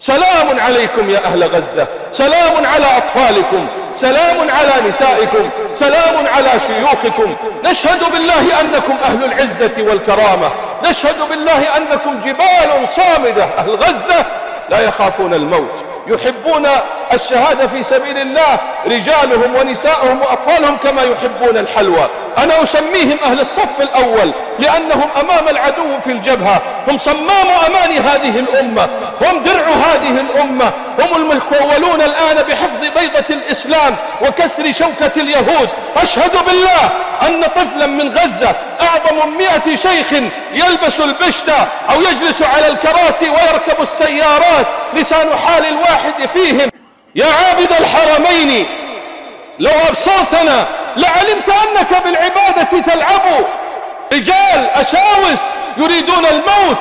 سلام عليكم يا أهل غزة، سلام على أطفالكم، سلام على نسائكم، سلام على شيوخكم. نشهد بالله أنكم أهل العزة والكرامة، نشهد بالله أنكم جبال صامدة. أهل غزة لا يخافون الموت، يحبون الشهادة في سبيل الله، رجالهم ونسائهم وأطفالهم كما يحبون الحلوى. أنا أسميهم أهل الصف الأول لأنهم أمام العدو في الجبهة، هم صمام أمان هذه الأمة، هم درع هذه الأمة، هم المخولون الآن بحفظ بيضة الإسلام وكسر شوكة اليهود. أشهد بالله أن طفلا من غزة أعظم من 100 شيخ يلبس البشتة أو يجلس على الكراسي ويركب السيارات لسان حال الواحد فيهم. يا عابد الحرمين لو أبصرتنا لعلمت أنك بالعبادة تلعب. رجال أشاوس يريدون الموت.